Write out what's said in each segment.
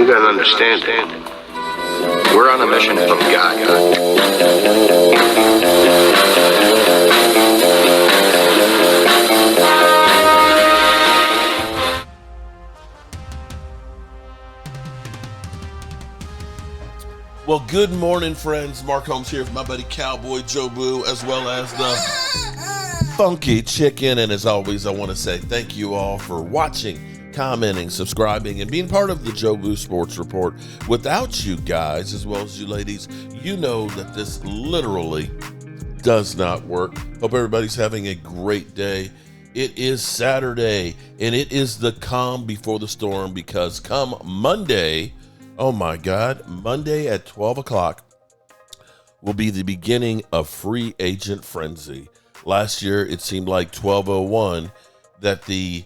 gotta understand it. We're on a mission from God. Well, good morning, friends. Mark Holmes here with my buddy Cowboy Joe Boo, as well as the Funky Chicken. And as always, I want to say thank you all for watching, commenting, subscribing, and being part of the Joe Boo Sports Report. Without you guys, as well as you ladies, you know that this literally does not work. Hope everybody's having a great day. It is Saturday, and it is the calm before the storm, because come Monday, oh my God, Monday at 12 o'clock will be the beginning of free agent frenzy. Last year, it seemed like 12:01 that the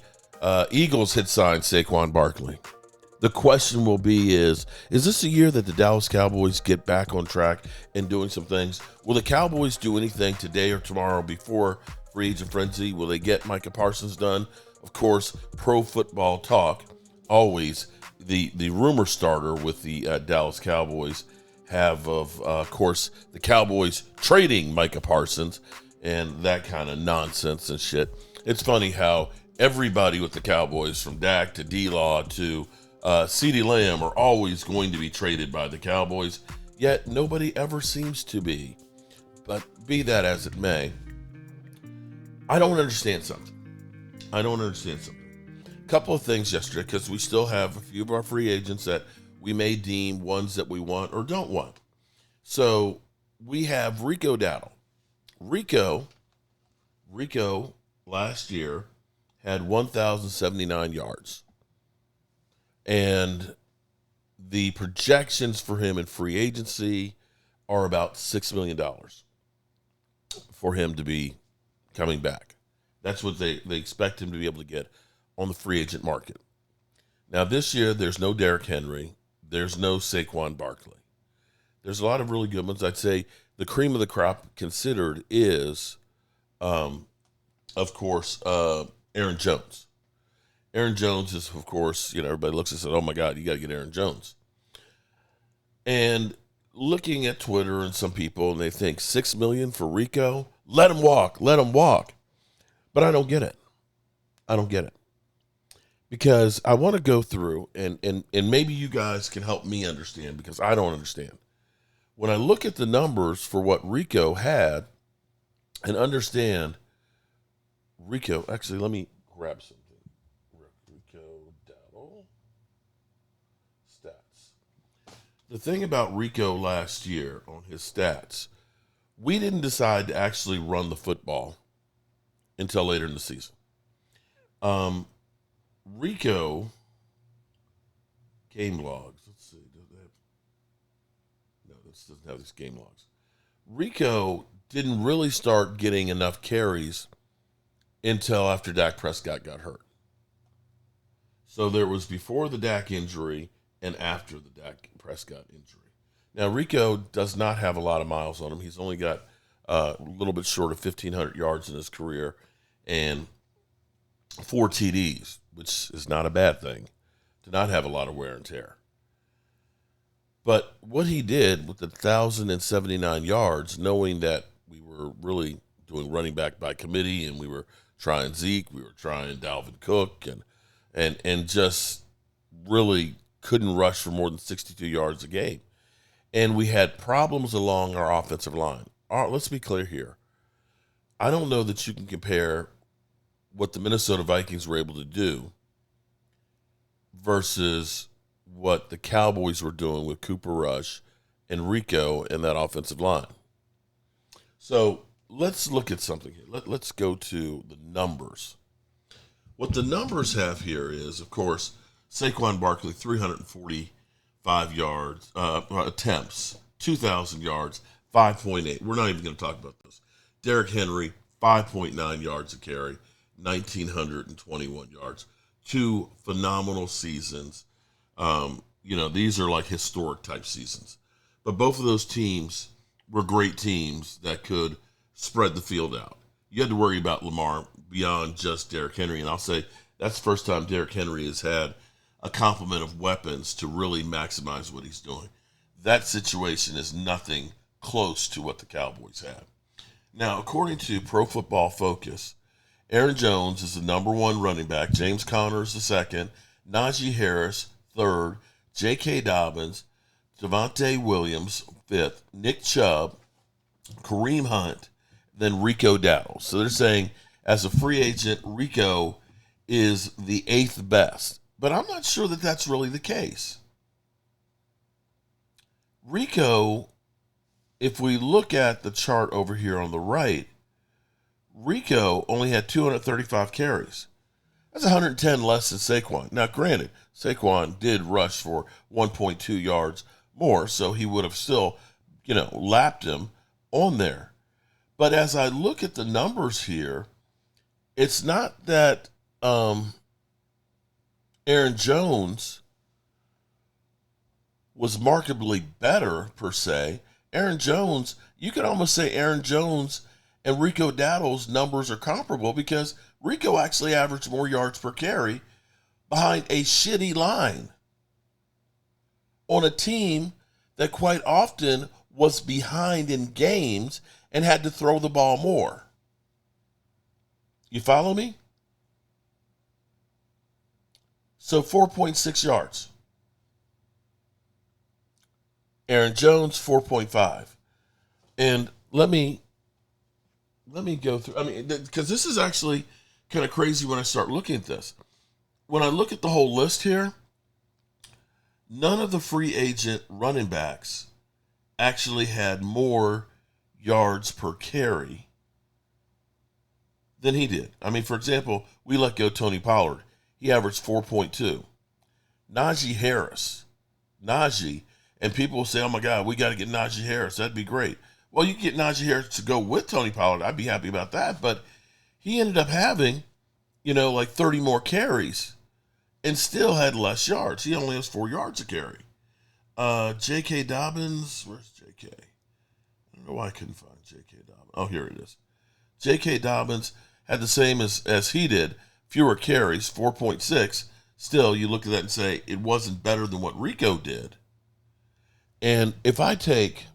Eagles had signed Saquon Barkley. The question will be is this a year that the Dallas Cowboys get back on track and doing some things? Will the Cowboys do anything today or tomorrow before free agent frenzy? Will they get Micah Parsons done? Of course, Pro Football Talk, always the rumor starter with the Dallas Cowboys, have of course the Cowboys trading Micah Parsons and that kind of nonsense and shit. It's funny how everybody with the Cowboys, from Dak to D-Law to CeeDee Lamb, are always going to be traded by the Cowboys, yet nobody ever seems to be. But be that as it may, I don't understand something. Couple of things yesterday, because we still have a few of our free agents that we may deem ones that we want or don't want. So we have Rico Dowdle. Rico last year had 1,079 yards. And the projections for him in free agency are about $6 million for him to be coming back. That's what they expect him to be able to get on the free agent market. Now, this year, there's no Derrick Henry. There's no Saquon Barkley. There's a lot of really good ones. I'd say the cream of the crop considered is, of course, Aaron Jones. Aaron Jones is, of course, everybody looks and says, oh, my God, you got to get Aaron Jones. And looking at Twitter and some people, and they think $6 million for Rico? Let him walk. But I don't get it. Because I want to go through, and maybe you guys can help me understand, because I don't understand. When I look at the numbers for what Rico had and understand Rico, actually, let me grab something. Rico Dowdle stats. The thing about Rico last year on his stats, we didn't decide to actually run the football until later in the season. Rico game logs. Let's see. No, this doesn't have these game logs. Rico didn't really start getting enough carries until after Dak Prescott got hurt. So there was before the Dak injury and after the Dak Prescott injury. Now, Rico does not have a lot of miles on him. He's only got a little bit short of 1,500 yards in his career and 4 TDs, which is not a bad thing to not have a lot of wear and tear. But what he did with the 1,079 yards, knowing that we were really doing running back by committee, and we were trying Zeke, we were trying Dalvin Cook, and just really couldn't rush for more than 62 yards a game. And we had problems along our offensive line. Let's be clear here. I don't know that you can compare what the Minnesota Vikings were able to do versus what the Cowboys were doing with Cooper Rush and Rico and that offensive line. So let's look at something here. Let's go to the numbers. What the numbers have here is, of course, Saquon Barkley, 345 yards, attempts, 2,000 yards, 5.8. We're not even going to talk about this. Derrick Henry, 5.9 yards a carry, 1,921 yards. 2 phenomenal seasons. These are like historic type seasons. But both of those teams were great teams that could spread the field out. You had to worry about Lamar beyond just Derrick Henry. And I'll say that's the first time Derrick Henry has had a complement of weapons to really maximize what he's doing. That situation is nothing close to what the Cowboys have. Now, according to Pro Football Focus, Aaron Jones is the number one running back. James Conner is the second. Najee Harris, third. J.K. Dobbins, Devontae Williams, fifth. Nick Chubb, Kareem Hunt, then Rico Dowdle. So they're saying, as a free agent, Rico is the eighth best. But I'm not sure that that's really the case. Rico, if we look at the chart over here on the right, Rico only had 235 carries. That's 110 less than Saquon. Now, granted, Saquon did rush for 1.2 yards more, so he would have still, lapped him on there. But as I look at the numbers here, it's not that Aaron Jones was markedly better, per se. Aaron Jones, you could almost say Aaron Jones and Rico Dowdle's numbers are comparable because Rico actually averaged more yards per carry behind a shitty line on a team that quite often was behind in games and had to throw the ball more. You follow me? So 4.6 yards. Aaron Jones, 4.5. And let me go through, because this is actually kind of crazy when I start looking at this. When I look at the whole list here, none of the free agent running backs actually had more yards per carry than he did. For example, we let go Tony Pollard. He averaged 4.2. Najee Harris. And people will say, oh my God, we got to get Najee Harris. That'd be great. Well, you can get Najee Harris to go with Tony Pollard. I'd be happy about that. But he ended up having, like 30 more carries and still had less yards. He only has 4 yards a carry. J.K. Dobbins, where's J.K.? I don't know why I couldn't find J.K. Dobbins. Oh, here it is. J.K. Dobbins had the same as he did, fewer carries, 4.6. Still, you look at that and say it wasn't better than what Rico did. And if I take,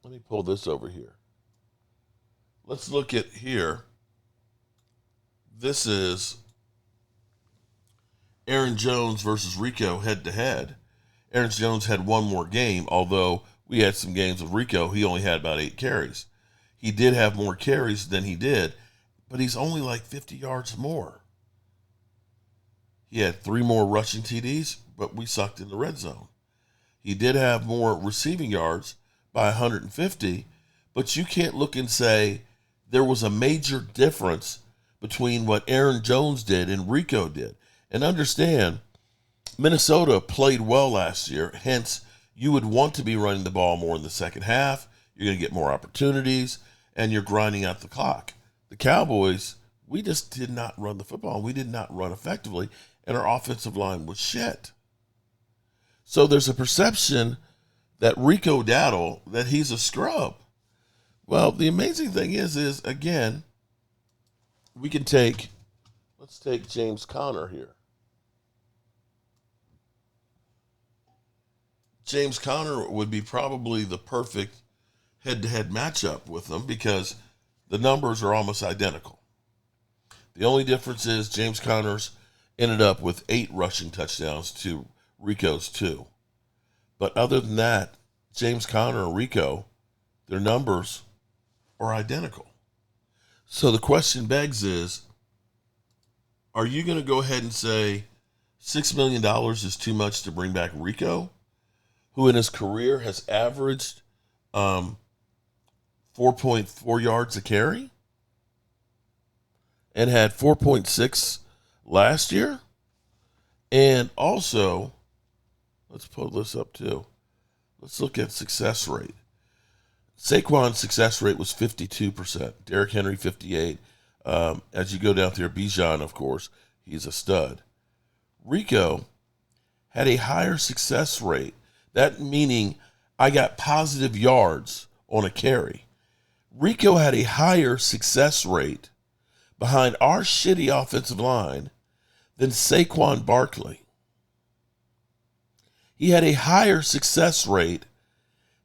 let me pull this over here. Let's look at here. This is Aaron Jones versus Rico head-to-head. Aaron Jones had one more game, although we had some games with Rico. He only had about 8 carries. He did have more carries than he did, but he's only like 50 yards more. He had 3 more rushing TDs, but we sucked in the red zone. He did have more receiving yards by 150, but you can't look and say there was a major difference between what Aaron Jones did and Rico did. And understand, Minnesota played well last year, hence you would want to be running the ball more in the second half. You're going to get more opportunities, and you're grinding out the clock. The Cowboys, we just did not run the football. We did not run effectively, and our offensive line was shit. So there's a perception that Rico Dowdle, that he's a scrub. Well, the amazing thing is again, let's take James Conner here. James Conner would be probably the perfect head-to-head matchup with them because the numbers are almost identical. The only difference is James Conner's ended up with 8 rushing touchdowns to Rico's 2. But other than that, James Conner and Rico, their numbers are identical. So the question begs is, are you going to go ahead and say $6 million is too much to bring back Rico, who in his career has averaged 4.4 yards a carry and had 4.6 last year? And also, let's pull this up too. Let's look at success rate. Saquon's success rate was 52%. Derrick Henry, 58%. As you go down there, Bijan, of course, he's a stud. Rico had a higher success rate. That meaning I got positive yards on a carry. Rico had a higher success rate behind our shitty offensive line than Saquon Barkley. He had a higher success rate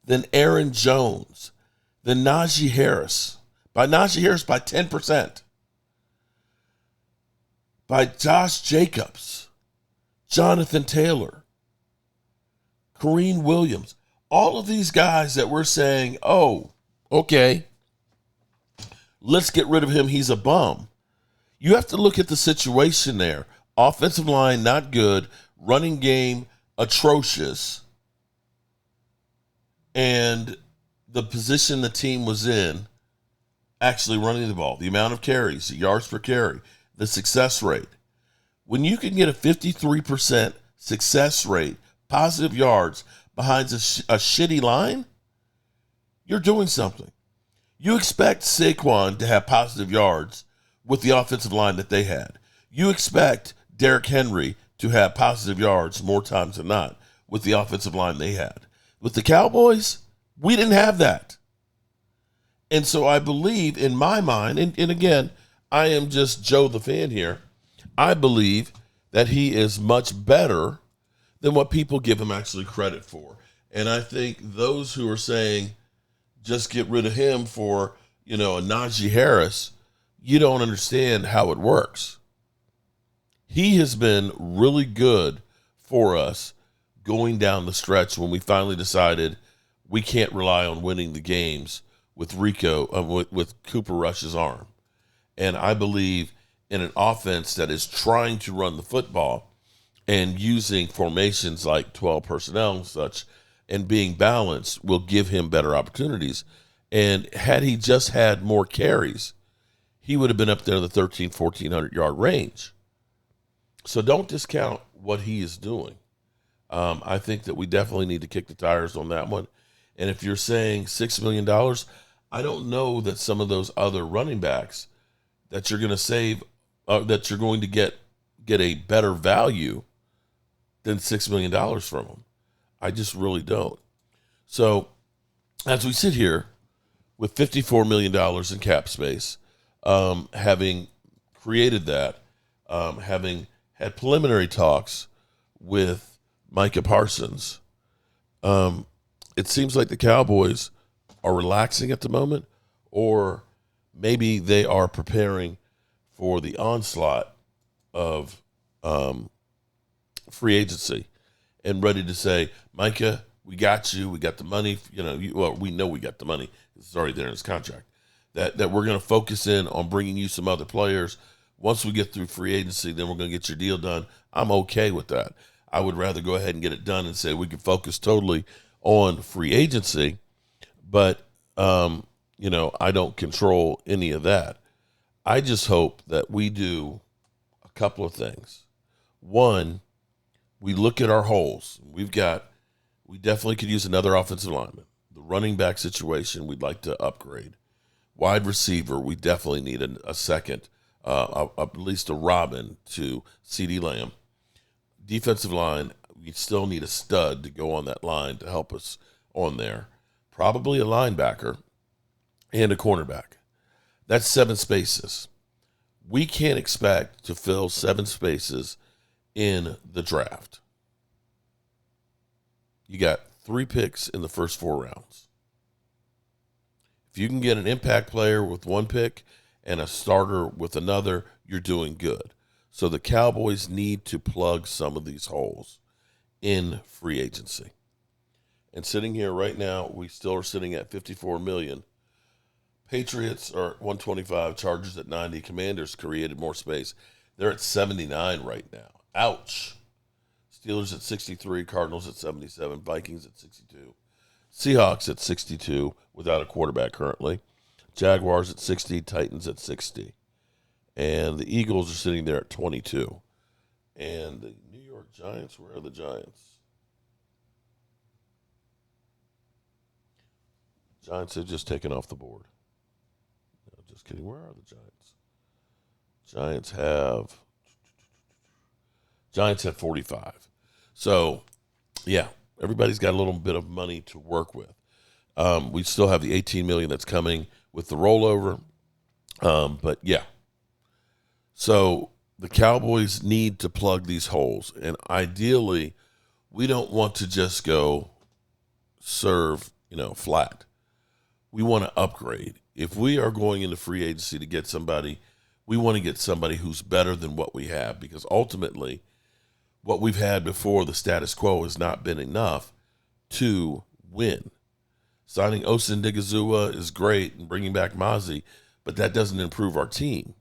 than Aaron Jones, than Najee Harris. By 10%. By Josh Jacobs, Jonathan Taylor, Kareem Williams. All of these guys that we're saying, oh, okay, let's get rid of him. He's a bum. You have to look at the situation there. Offensive line, not good. Running game, atrocious. And the position the team was in, actually running the ball, the amount of carries, the yards per carry, the success rate. When you can get a 53% success rate, positive yards, behind a shitty line, you're doing something. You expect Saquon to have positive yards with the offensive line that they had. You expect Derrick Henry to have positive yards more times than not with the offensive line they had. With the Cowboys, we didn't have that. And so I believe in my mind, and again, I am just Joe the fan here, I believe that he is much better than what people give him actually credit for. And I think those who are saying just get rid of him for, a Najee Harris, you don't understand how it works. He has been really good for us going down the stretch when we finally decided we can't rely on winning the games with with Cooper Rush's arm. And I believe in an offense that is trying to run the football and using formations like 12 personnel and such and being balanced will give him better opportunities. And had he just had more carries, he would have been up there in the 1,400 yard range. So don't discount what he is doing. I think that we definitely need to kick the tires on that one. And if you're saying $6 million, I don't know that some of those other running backs that you're going to save, that you're going to get a better value than $6 million from them. I just really don't. So as we sit here with $54 million in cap space, having created that, having had preliminary talks with Micah Parsons, it seems like the Cowboys are relaxing at the moment, or maybe they are preparing for the onslaught of free agency and ready to say, Micah, we got you. We got the money. We know we got the money. It's already there in his contract. That we're going to focus in on bringing you some other players. Once we get through free agency, then we're going to get your deal done. I'm okay with that. I would rather go ahead and get it done and say we can focus totally on free agency. But, I don't control any of that. I just hope that we do a couple of things. One, we look at our holes. We definitely could use another offensive lineman. The running back situation, we'd like to upgrade. Wide receiver, we definitely need a second, at least a Robin to CeeDee Lamb. Defensive line, we still need a stud to go on that line to help us on there. Probably a linebacker and a cornerback. That's 7 spaces. We can't expect to fill 7 spaces in the draft. You got 3 picks in the first 4 rounds. If you can get an impact player with 1 pick and a starter with another, you're doing good. So the Cowboys need to plug some of these holes in free agency. And sitting here right now, we still are sitting at $54 million. Patriots are at 125, Chargers at 90, Commanders created more space. They're at 79 right now. Ouch. Steelers at 63, Cardinals at 77, Vikings at 62, Seahawks at 62 without a quarterback currently, Jaguars at 60, Titans at 60, and the Eagles are sitting there at 22. And the New York Giants, where are the Giants? Giants have just taken off the board. No, just kidding. Where are the Giants? Giants have 45. So, yeah, everybody's got a little bit of money to work with. We still have the $18 million that's coming with the rollover. But, yeah. So, the Cowboys need to plug these holes. And ideally, we don't want to just go serve, flat. We want to upgrade. If we are going into free agency to get somebody, we want to get somebody who's better than what we have, because ultimately what we've had before, the status quo, has not been enough to win. Signing Osin Digizua is great and bringing back Mozzie, but that doesn't improve our team.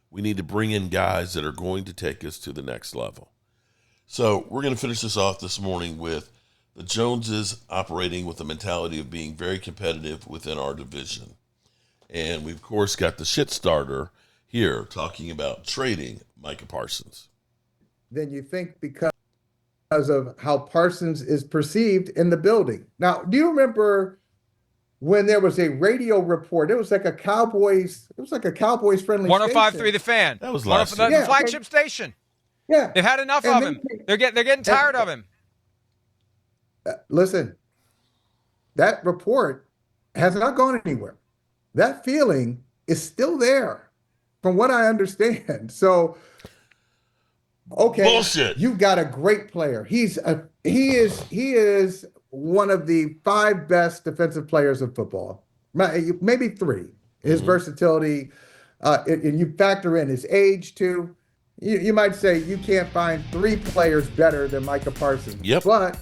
We need to bring in guys that are going to take us to the next level. So we're going to finish this off this morning with the Joneses operating with the mentality of being very competitive within our division. And we've, of course, got the shit starter here talking about trading Micah Parsons. Then you think because of how Parsons is perceived in the building. Now, do you remember when there was a radio report? It was like a Cowboys friendly 105.3 The Fan. That was last year. The flagship station. Yeah. They've had enough of him. They're getting tired of him. Listen, that report has not gone anywhere. That feeling is still there, from what I understand. So, okay, bullshit. You've got a great player. He is one of the 5 best defensive players in football, maybe 3. His versatility, and you factor in his age too. You might say you can't find 3 players better than Micah Parsons. Yep. But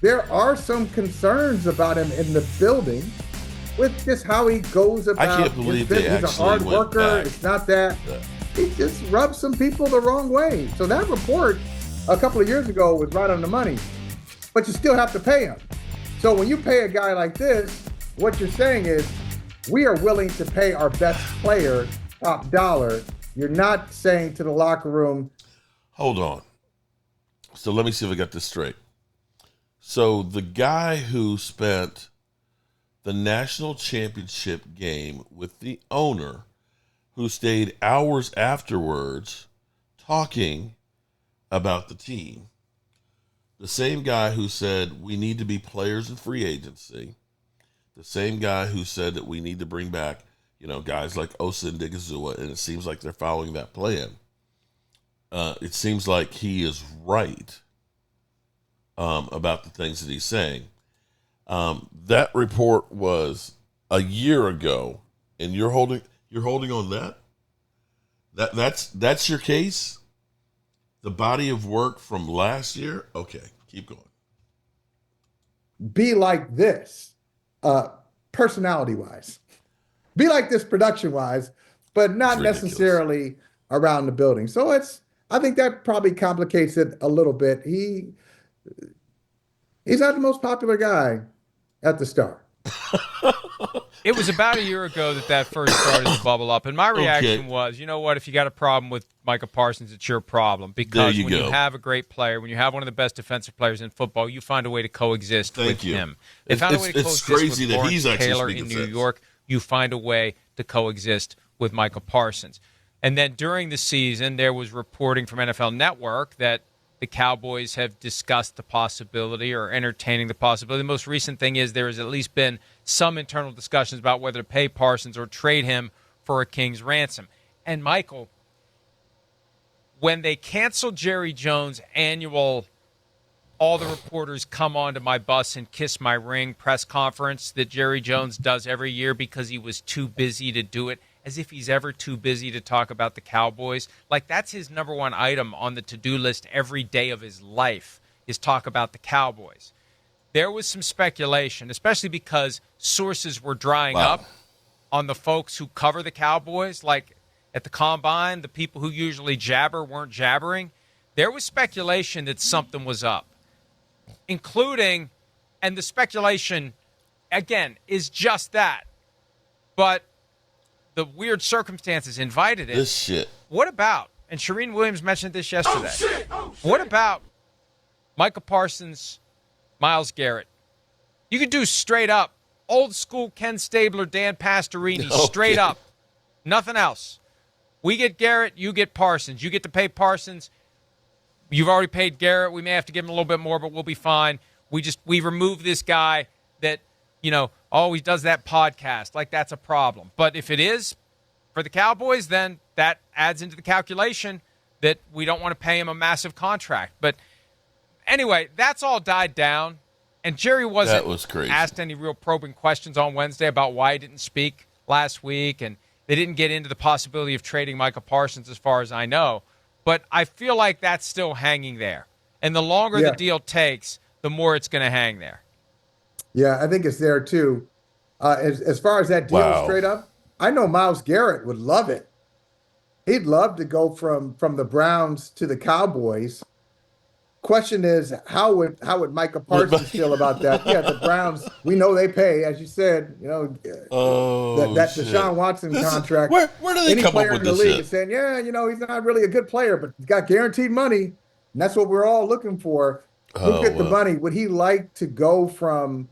there are some concerns about him in the building with just how he goes about. I can't believe his they business. He's a hard actually went worker. back. It's not that. He just rubs some people the wrong way. So that report a couple of years ago was right on the money. But you still have to pay him. So when you pay a guy like this, what you're saying is, we are willing to pay our best player top dollar. You're not saying to the locker room. Hold on. So let me see if I got this straight. So the guy who spent the national championship game with the owner, who stayed hours afterwards talking about the team, the same guy who said we need to be players in free agency, the same guy who said that we need to bring back, guys like Osa and Digizua, and it seems like they're following that plan. It seems like he is right about the things that he's saying. That report was a year ago, and you're holding on that. That's your case. The body of work from last year. Okay, keep going. Be like this, personality-wise. Be like this production-wise, but not necessarily around the building. So I think that probably complicates it a little bit. He's not the most popular guy at the start. It was about a year ago that first started to bubble up, and my reaction was, you know what, if you got a problem with Micah Parsons, it's your problem, because when you have a great player, when you have one of the best defensive players in football, you find a way to coexist with him. They found a way to coexist with Lawrence Taylor in New York. You find a way to coexist with Micah Parsons. And then during the season, there was reporting from NFL Network that the Cowboys have discussed the possibility or entertaining the possibility. The most recent thing is there has at least been some internal discussions about whether to pay Parsons or trade him for a king's ransom. And, Michael, when they canceled Jerry Jones' annual all the reporters come onto my bus and kiss my ring press conference that Jerry Jones does every year because he was too busy to do it, as if he's ever too busy to talk about the Cowboys. Like, that's his number one item on the to-do list every day of his life, is talk about the Cowboys. There was some speculation, especially because sources were drying up on the folks who cover the Cowboys. Like at the Combine, the people who usually jabber weren't jabbering. There was speculation that something was up, including, and the speculation, again, is just that. But the weird circumstances invited it. This shit. What about, and Shereen Williams mentioned this yesterday, what about Micah Parsons, Myles Garrett? You could do straight up, old school Ken Stabler, Dan Pastorini, straight up. Nothing else. We get Garrett, you get Parsons. You get to pay Parsons. You've already paid Garrett. We may have to give him a little bit more, but we'll be fine. We remove this guy that, he does that podcast. Like, that's a problem. But if it is for the Cowboys, then that adds into the calculation that we don't want to pay him a massive contract. Anyway, that's all died down, and Jerry wasn't crazy. asked any real probing questions on Wednesday about why he didn't speak last week, and they didn't get into the possibility of trading Micah Parsons as far as I know. But I feel like that's still hanging there. And the longer the deal takes, the more it's going to hang there. Yeah, I think it's there too. As far as that deal straight up, I know Myles Garrett would love it. He'd love to go from the Browns to the Cowboys. Question is, how would Micah Parsons feel about that? Yeah, the Browns, we know they pay, as you said, that Deshaun Watson contract. Where do they come up with this? Any player in the league is saying, he's not really a good player, but he's got guaranteed money, and that's what we're all looking for. Who get the money? Would he like to go from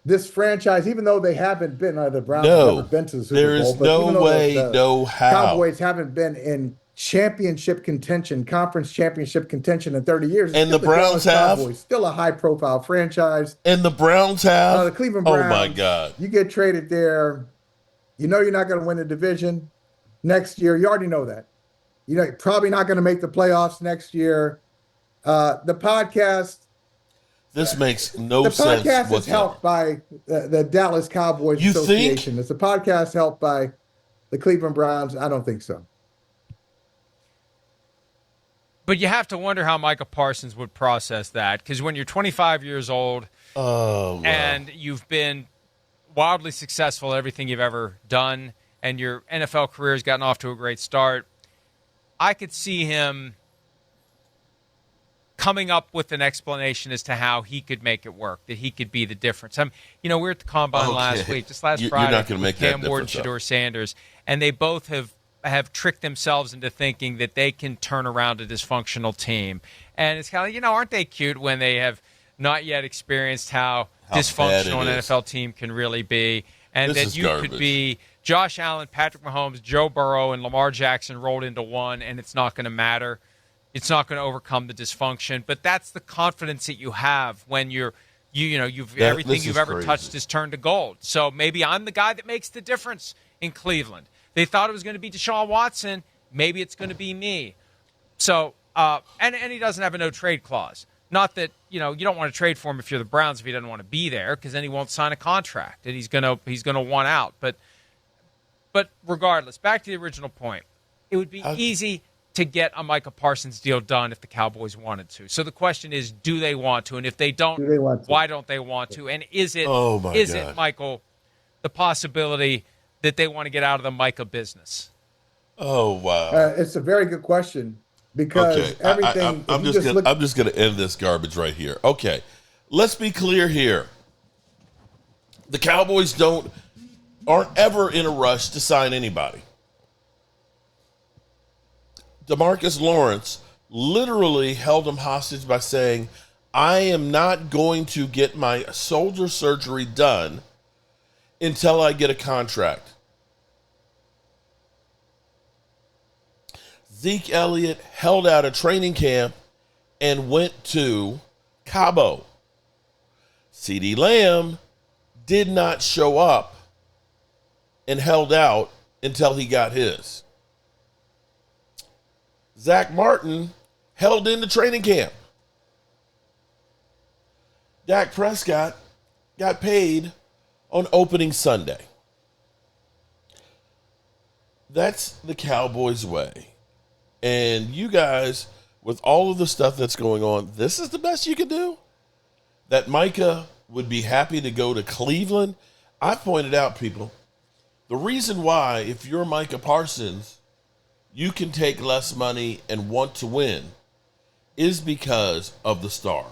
this franchise, even though they haven't been, the Browns have never been to the Super Bowl? There is no way, no how. Cowboys haven't been in championship contention, conference championship contention in 30 years. And the Browns have. Cowboys, still a high-profile franchise. And the Browns have. The Cleveland Browns. Oh, my God. You get traded there. You know you're not going to win the division next year. You already know that. You're probably not going to make the playoffs next year. The podcast. This makes no sense. The podcast is helped by the Dallas Cowboys Association. Is the podcast helped by the Cleveland Browns? I don't think so. But you have to wonder how Micah Parsons would process that, because when you're 25 years old and you've been wildly successful at everything you've ever done, and your NFL career has gotten off to a great start, I could see him coming up with an explanation as to how he could make it work, that he could be the difference. We were at the Combine last week, just last Friday. You're not going to make Cam that Ward, difference. Shador Sanders, and they both have tricked themselves into thinking that they can turn around a dysfunctional team. And it's kind of, aren't they cute when they have not yet experienced how dysfunctional an NFL team can really be? And that you could be Josh Allen, Patrick Mahomes, Joe Burrow, and Lamar Jackson rolled into one, and it's not going to matter. It's not going to overcome the dysfunction. But that's the confidence that you have when everything you've ever touched is turned to gold. So maybe I'm the guy that makes the difference in Cleveland. They thought it was going to be Deshaun Watson. Maybe it's going to be me. So, and he doesn't have a no-trade clause. Not that, you don't want to trade for him if you're the Browns if he doesn't want to be there, because then he won't sign a contract, and he's going to want out. But regardless, back to the original point, it would be easy to get a Micah Parsons deal done if the Cowboys wanted to. So the question is, do they want to? And if they don't, why don't they want to? And is it, Michael, the possibility that they want to get out of the Micah business? Oh, wow. It's a very good question, because everything. I'm just going to end this garbage right here. Okay. Let's be clear here. The Cowboys aren't ever in a rush to sign anybody. DeMarcus Lawrence literally held him hostage by saying, I am not going to get my shoulder surgery done until I get a contract. Zeke Elliott held out a training camp and went to Cabo. CeeDee Lamb did not show up and held out until he got his. Zach Martin held into training camp. Dak Prescott got paid on opening Sunday. That's the Cowboys' way. And you guys, with all of the stuff that's going on, this is the best you can do? That Micah would be happy to go to Cleveland? I pointed out, people, the reason why, if you're Micah Parsons, you can take less money and want to win is because of the star.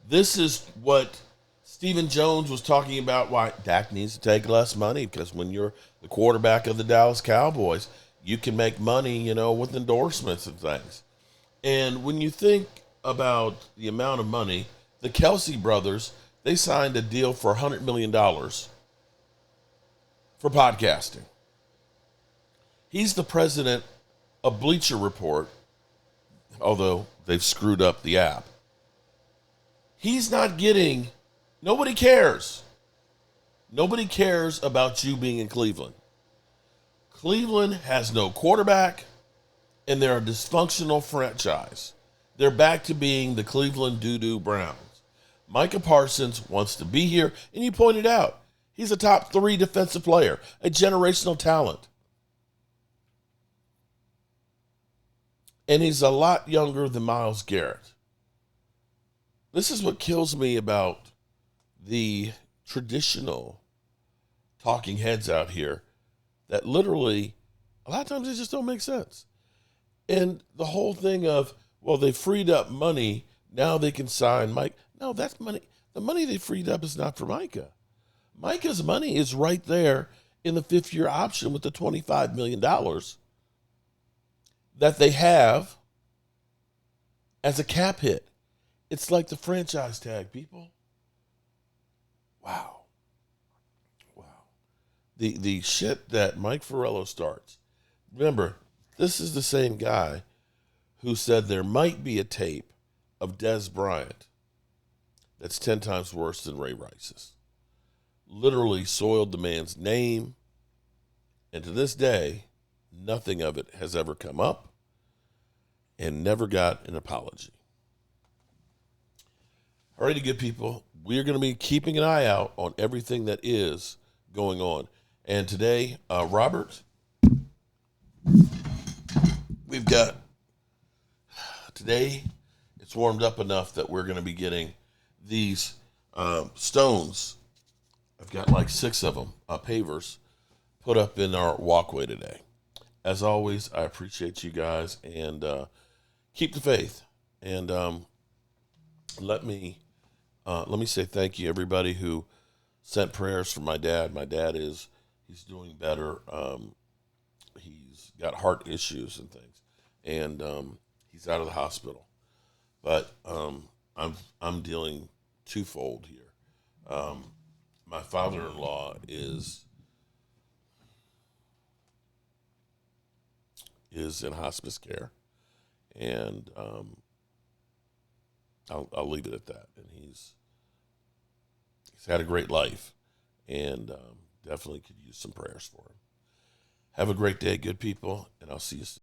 This is what Stephen Jones was talking about, why Dak needs to take less money, because when you're the quarterback of the Dallas Cowboys, you can make money, with endorsements and things. And when you think about the amount of money, the Kelsey brothers, they signed a deal for $100 million for podcasting. He's the president of Bleacher Report, although they've screwed up the app. He's not getting, nobody cares. Nobody cares about you being in Cleveland. Cleveland has no quarterback, and they're a dysfunctional franchise. They're back to being the Cleveland Doo-Doo Browns. Micah Parsons wants to be here, and you pointed out, he's a top 3 defensive player, a generational talent. And he's a lot younger than Myles Garrett. This is what kills me about the traditional talking heads out here, that literally, a lot of times they just don't make sense. And the whole thing of, well, they freed up money, now they can sign Mike. No, that's money. The money they freed up is not for Micah. Micah's money is right there in the 5th-year option with the $25 million that they have as a cap hit. It's like the franchise tag, people. Wow. The shit that Mike Farello starts. Remember, this is the same guy who said there might be a tape of Dez Bryant that's 10 times worse than Ray Rice's. Literally soiled the man's name, and to this day, nothing of it has ever come up and never got an apology. All righty, good people, we are going to be keeping an eye out on everything that is going on. And today, Robert, we've got, today it's warmed up enough that we're going to be getting these stones. I've got like 6 of them, pavers, put up in our walkway today. As always, I appreciate you guys, and keep the faith. And let me say thank you, everybody who sent prayers for my dad. My dad he's doing better. He's got heart issues and things, and he's out of the hospital. But I'm dealing twofold here. My father-in-law is in hospice care, and I'll leave it at that. And he's had a great life, and definitely could use some prayers for him. Have a great day, good people, and I'll see you soon.